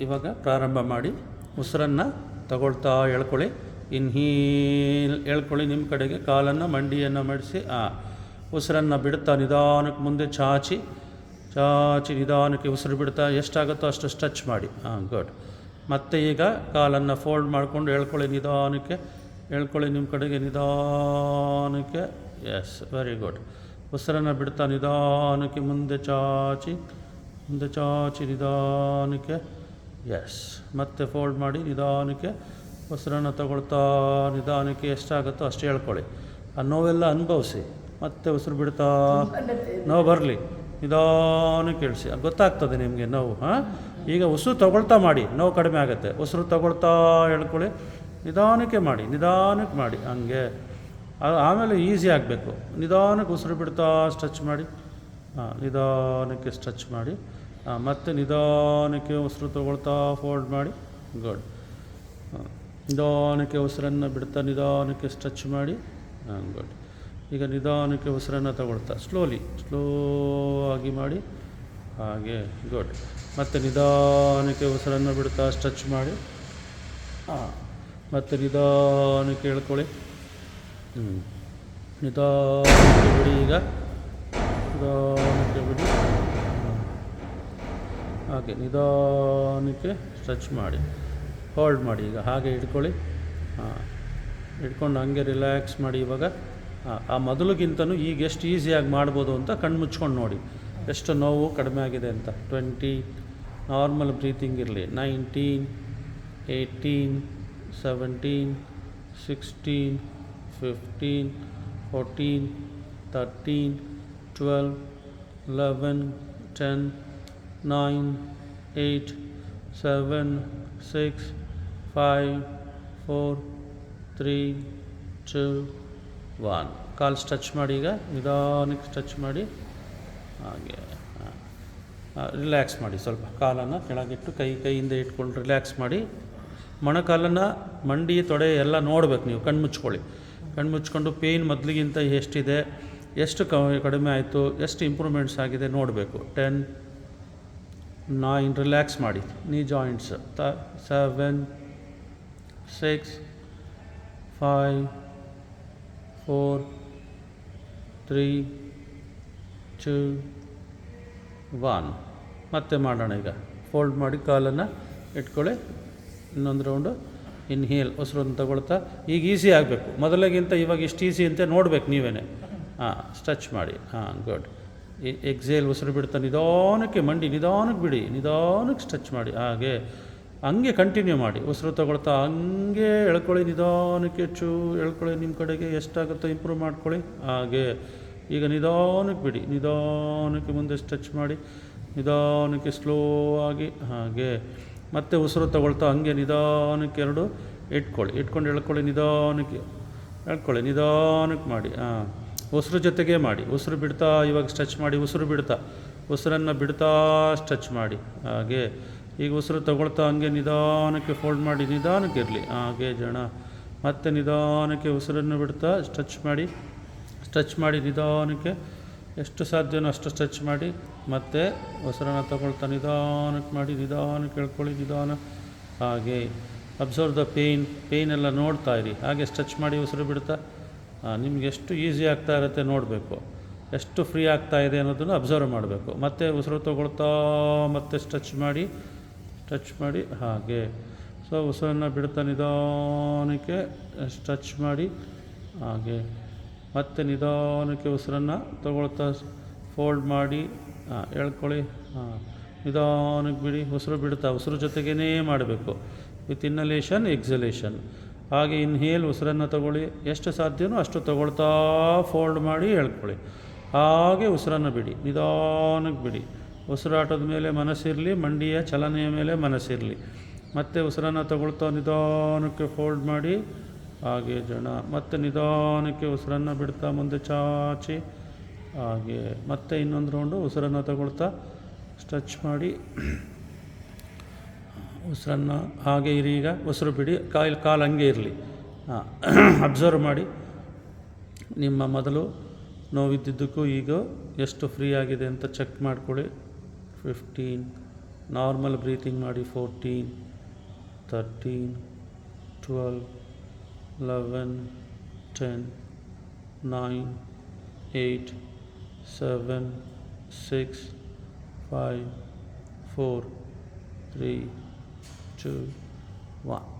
ಇವಾಗ ಪ್ರಾರಂಭ ಮಾಡಿ ಉಸಿರನ್ನು ತಗೊಳ್ತಾ ಎಳ್ಕೊಳ್ಳಿ. ಇನ್ಹೀಲ್ ಎಳ್ಕೊಳ್ಳಿ. ನಿಮ್ಮ ಕಡೆಗೆ ಕಾಲನ್ನು ಮಂಡಿಯನ್ನು ಮಡಿಸಿ ಉಸಿರನ್ನು ಬಿಡ್ತಾ ನಿಧಾನಕ್ಕೆ ಮುಂದೆ ಚಾಚಿ ನಿಧಾನಕ್ಕೆ ಉಸಿರು ಬಿಡ್ತಾ ಎಷ್ಟಾಗುತ್ತೋ ಅಷ್ಟು ಸ್ಟ್ರೆಚ್ ಮಾಡಿ. ಗುಡ್. ಮತ್ತು ಈಗ ಕಾಲನ್ನು ಫೋಲ್ಡ್ ಮಾಡಿಕೊಂಡು ಎಳ್ಕೊಳ್ಳಿ. ನಿಧಾನಕ್ಕೆ ಎಳ್ಕೊಳ್ಳಿ ನಿಮ್ಮ ಕಡೆಗೆ ನಿಧಾನಕ್ಕೆ. Yes, very good. ಉಸಿರನ್ನು ಬಿಡ್ತಾ ನಿಧಾನಕ್ಕೆ ಮುಂದೆ ಚಾಚಿ ನಿಧಾನಕ್ಕೆ. ಎಸ್, ಮತ್ತೆ ಫೋಲ್ಡ್ ಮಾಡಿ ನಿಧಾನಕ್ಕೆ ಉಸಿರನ್ನು ತಗೊಳ್ತಾ ನಿಧಾನಕ್ಕೆ ಎಷ್ಟಾಗುತ್ತೋ ಅಷ್ಟು ಹೇಳ್ಕೊಳ್ಳಿ. ಆ ನೋವೆಲ್ಲ ಅನುಭವಿಸಿ. ಮತ್ತೆ ಉಸಿರು ಬಿಡ್ತಾ ನೋವು ಬರಲಿ ನಿಧಾನಕ್ಕೆ ಇಳಿಸಿ. ಗೊತ್ತಾಗ್ತದೆ ನಿಮಗೆ ನೋವು. ಈಗ ಉಸಿರು ತಗೊಳ್ತಾ ಮಾಡಿ, ನೋವು ಕಡಿಮೆ ಆಗುತ್ತೆ. ಉಸಿರು ತಗೊಳ್ತಾ ಹೇಳ್ಕೊಳ್ಳಿ. ನಿಧಾನಕ್ಕೆ ಮಾಡಿ ಹಂಗೆ. ಆಮೇಲೆ ಈಸಿ ಆಗಬೇಕು. ನಿಧಾನಕ್ಕೆ ಉಸಿರು ಬಿಡ್ತಾ ಸ್ಟ್ರೆಚ್ ಮಾಡಿ. ನಿಧಾನಕ್ಕೆ ಸ್ಟ್ರೆಚ್ ಮಾಡಿ. ಮತ್ತು ನಿಧಾನಕ್ಕೆ ಉಸಿರು ತಗೊಳ್ತಾ ಫೋಲ್ಡ್ ಮಾಡಿ. ಗುಡ್. ನಿಧಾನಕ್ಕೆ ಉಸಿರನ್ನು ಬಿಡ್ತಾ ನಿಧಾನಕ್ಕೆ ಸ್ಟ್ರೆಚ್ ಮಾಡಿ. ಗುಡ್. ಈಗ ನಿಧಾನಕ್ಕೆ ಉಸಿರನ್ನು ತಗೊಳ್ತಾ ಸ್ಲೋ ಆಗಿ ಮಾಡಿ. ಹಾಗೆ. ಗುಡ್. ಮತ್ತು ನಿಧಾನಕ್ಕೆ ಉಸಿರನ್ನು ಬಿಡ್ತಾ ಸ್ಟ್ರೆಚ್ ಮಾಡಿ. ಮತ್ತು ನಿಧಾನಕ್ಕೆ ಹೇಳ್ಕೊಳ್ಳಿ. ನಿಧಾನಕ್ಕೆ ಬಿಡಿ. ಈಗ ನಿಧಾನಕ್ಕೆ ಬಿಡಿ. ಹಾಗೆ ನಿಧಾನಕ್ಕೆ ಸ್ಟ್ರೆಚ್ ಮಾಡಿ. ಹೋಲ್ಡ್ ಮಾಡಿ. ಈಗ ಹಾಗೆ ಇಟ್ಕೊಳ್ಳಿ. ಇಟ್ಕೊಂಡು ಹಂಗೆ ರಿಲ್ಯಾಕ್ಸ್ ಮಾಡಿ. ಇವಾಗ ಆ ಮೊದಲಿಗಿಂತನೂ ಈಗ ಎಷ್ಟು ಈಸಿಯಾಗಿ ಮಾಡ್ಬೋದು ಅಂತ ಕಣ್ಣು ಮುಚ್ಕೊಂಡು ನೋಡಿ ಎಷ್ಟು ನೋವು ಕಡಿಮೆ ಆಗಿದೆ ಅಂತ. 20 ನಾರ್ಮಲ್ ಬ್ರೀತಿಂಗ್ ಇರಲಿ. 19, 18, 17, 16, 15, 14, 13, 12, 11, 10, 9, 8, 7, 6, 5, 4, 3, 2, 1. ಕಾಲು ಸ್ಟ್ರೆಚ್ ಮಾಡಿ. ಈಗ ನಿಧಾನಕ್ಕೆ ಸ್ಟ್ರೆಚ್ ಮಾಡಿ. ಹಾಗೆ ರಿಲ್ಯಾಕ್ಸ್ ಮಾಡಿ. ಸ್ವಲ್ಪ ಕಾಲನ್ನು ಕೆಳಗಿಟ್ಟು ಕೈಯಿಂದ ಇಟ್ಕೊಂಡು ರಿಲ್ಯಾಕ್ಸ್ ಮಾಡಿ. ಮೊಣಕಾಲನ್ನು ಮಂಡಿ ತೊಡೆ ಎಲ್ಲ ನೋಡ್ಬೇಕು ನೀವು. ಕಣ್ಣು ಮುಚ್ಕೊಳ್ಳಿ. ಕಣ್ಣು ಮುಚ್ಕೊಂಡು ಪೇಯ್ನ್ ಮೊದಲಿಗಿಂತ ಎಷ್ಟಿದೆ, ಎಷ್ಟು ಕಡಿಮೆ ಆಯಿತು, ಎಷ್ಟು ಇಂಪ್ರೂವ್ಮೆಂಟ್ಸ್ ಆಗಿದೆ ನೋಡಬೇಕು. 10, 9 ರಿಲ್ಯಾಕ್ಸ್ ಮಾಡಿ. ನೀ ಜಾಯಿಂಟ್ಸ್. 7, 6, 5, 4, 3, 2, 1. ಮತ್ತೆ ಮಾಡೋಣ. ಈಗ ಫೋಲ್ಡ್ ಮಾಡಿ ಕಾಲನ್ನು ಇಟ್ಕೊಳ್ಳಿ. ಇನ್ನೊಂದು ರೌಂಡು ಇನ್ಹೇಲ್ ಉಸಿರನ್ನು ತಗೊಳ್ತಾ. ಈಗ ಈಸಿ ಆಗಬೇಕು. ಮೊದಲಿಗಿಂತ ಇವಾಗ ಇಷ್ಟು ಈಸಿ ಅಂತ ನೋಡ್ಬೇಕು ನೀವೇ. ಸ್ಟ್ರೆಚ್ ಮಾಡಿ. ಗುಡ್. ಎಕ್ಸೇಲ್ ಉಸಿರು ಬಿಡ್ತಾ ನಿಧಾನಕ್ಕೆ ಮಂಡಿ ನಿಧಾನಕ್ಕೆ ಬಿಡಿ. ನಿಧಾನಕ್ಕೆ ಸ್ಟ್ರೆಚ್ ಮಾಡಿ. ಹಂಗೆ ಕಂಟಿನ್ಯೂ ಮಾಡಿ. ಉಸಿರು ತಗೊಳ್ತಾ ಹಂಗೆ ಎಳ್ಕೊಳ್ಳಿ. ನಿಧಾನಕ್ಕೆ ಎಳ್ಕೊಳ್ಳಿ. ನಿಮ್ಮ ಕಡೆಗೆ ಎಷ್ಟಾಗುತ್ತೋ ಇಂಪ್ರೂವ್ ಮಾಡ್ಕೊಳ್ಳಿ. ಹಾಗೆ. ಈಗ ನಿಧಾನಕ್ಕೆ ಬಿಡಿ. ನಿಧಾನಕ್ಕೆ ಮುಂದೆ ಸ್ಟ್ರೆಚ್ ಮಾಡಿ. ನಿಧಾನಕ್ಕೆ ಸ್ಲೋ ಆಗಿ. ಹಾಗೆ. ಮತ್ತೆ ಉಸಿರು ತಗೊಳ್ತಾ ಹಂಗೆ ನಿಧಾನಕ್ಕೆ ಎರಡು ಇಟ್ಕೊಂಡು ಎಳ್ಕೊಳ್ಳಿ. ನಿಧಾನಕ್ಕೆ ಎಳ್ಕೊಳ್ಳಿ. ನಿಧಾನಕ್ಕೆ ಮಾಡಿ. ಉಸಿರು ಜೊತೆಗೆ ಮಾಡಿ. ಉಸಿರು ಬಿಡ್ತಾ ಇವಾಗ ಸ್ಟ್ರೆಚ್ ಮಾಡಿ. ಉಸಿರನ್ನು ಬಿಡ್ತಾ ಸ್ಟ್ರೆಚ್ ಮಾಡಿ. ಹಾಗೆ. ಈಗ ಉಸಿರು ತಗೊಳ್ತಾ ಹಂಗೆ ನಿಧಾನಕ್ಕೆ ಫೋಲ್ಡ್ ಮಾಡಿ. ನಿಧಾನಕ್ಕೆ ಇರಲಿ. ಹಾಗೆ ಜನ. ಮತ್ತೆ ನಿಧಾನಕ್ಕೆ ಉಸಿರನ್ನು ಬಿಡ್ತಾ ಸ್ಟ್ರೆಚ್ ಮಾಡಿ. ನಿಧಾನಕ್ಕೆ ಎಷ್ಟು ಸಾಧ್ಯನೋ ಅಷ್ಟು ಸ್ಟ್ರೆಚ್ ಮಾಡಿ. ಮತ್ತು ಉಸಿರನ್ನು ತಗೊಳ್ತಾ ನಿಧಾನಕ್ಕೆ ಮಾಡಿ. ನಿಧಾನಕ್ಕೆ ಎಳ್ಕೊಳ್ಳಿ. ನಿಧಾನ. ಹಾಗೆ. ಅಬ್ಸರ್ವ್ ದ ಪೇಯ್ನ್ ಎಲ್ಲ ನೋಡ್ತಾ ಇರಿ. ಹಾಗೆ ಸ್ಟ್ರೆಚ್ ಮಾಡಿ. ಉಸಿರು ಬಿಡ್ತಾ ನಿಮ್ಗೆ ಎಷ್ಟು ಈಸಿ ಆಗ್ತಾ ಇರುತ್ತೆ ನೋಡಬೇಕು. ಎಷ್ಟು ಫ್ರೀ ಆಗ್ತಾ ಇದೆ ಅನ್ನೋದನ್ನು ಅಬ್ಸರ್ವ್ ಮಾಡಬೇಕು. ಮತ್ತು ಉಸಿರು ತಗೊಳ್ತಾ ಮತ್ತೆ ಸ್ಟ್ರೆಚ್ ಮಾಡಿ. ಹಾಗೆ. ಸೊ ಉಸಿರನ್ನು ಬಿಡ್ತಾ ನಿಧಾನಕ್ಕೆ ಸ್ಟ್ರೆಚ್ ಮಾಡಿ. ಹಾಗೆ. ಮತ್ತು ನಿಧಾನಕ್ಕೆ ಉಸಿರನ್ನು ತಗೊಳ್ತಾ ಫೋಲ್ಡ್ ಮಾಡಿ. ಎಳ್ಕೊಳ್ಳಿ. ನಿಧಾನಕ್ಕೆ ಬಿಡಿ. ಉಸಿರು ಬಿಡ್ತಾ ಉಸಿರು ಜೊತೆಗೇ ಮಾಡಬೇಕು. With inhalation exhalation. ಹಾಗೆ ಇನ್ಹೇಲ್ ಉಸಿರನ್ನು ತಗೊಳ್ಳಿ. ಎಷ್ಟು ಸಾಧ್ಯನೋ ಅಷ್ಟು ತಗೊಳ್ತಾ ಫೋಲ್ಡ್ ಮಾಡಿ ಎಳ್ಕೊಳ್ಳಿ. ಹಾಗೆ ಉಸಿರನ್ನು ಬಿಡಿ. ನಿಧಾನಕ್ಕೆ ಬಿಡಿ. ಉಸಿರಾಟದ ಮೇಲೆ ಮನಸ್ಸಿರಲಿ. ಮಂಡಿಯ ಚಲನೆಯ ಮೇಲೆ ಮನಸ್ಸಿರಲಿ. ಮತ್ತು ಉಸಿರನ್ನು ತಗೊಳ್ತಾ ನಿಧಾನಕ್ಕೆ ಫೋಲ್ಡ್ ಮಾಡಿ. ಹಾಗೆ ಜನ. ಮತ್ತು ನಿಧಾನಕ್ಕೆ ಉಸಿರನ್ನು ಬಿಡ್ತಾ ಮುಂದೆ ಚಾಚಿ. ಹಾಗೆ. ಮತ್ತೆ ಇನ್ನೊಂದು ರೌಂಡು ಉಸಿರನ್ನು ತಗೊಳ್ತಾ ಸ್ಟ್ರೆಚ್ ಮಾಡಿ. ಉಸಿರನ್ನು ಹಾಗೆ ಇರಿ. ಈಗ ಉಸಿರು ಬಿಡಿ. ಕಾಲು ಹಂಗೆ ಇರಲಿ. ಅಬ್ಸರ್ವ್ ಮಾಡಿ. ನಿಮ್ಮ ಮೊದಲು ನೋವಿದ್ದಿದ್ದಕ್ಕೂ ಈಗ ಎಷ್ಟು ಫ್ರೀ ಆಗಿದೆ ಅಂತ ಚೆಕ್ ಮಾಡ್ಕೊಳ್ಳಿ. 15, ನಾರ್ಮಲ್ ಬ್ರೀತಿಂಗ್ ಮಾಡಿ. 14, 13, 12, 11, 10, 9, 8, 7, 6, 5, 4, 3, 2, 1.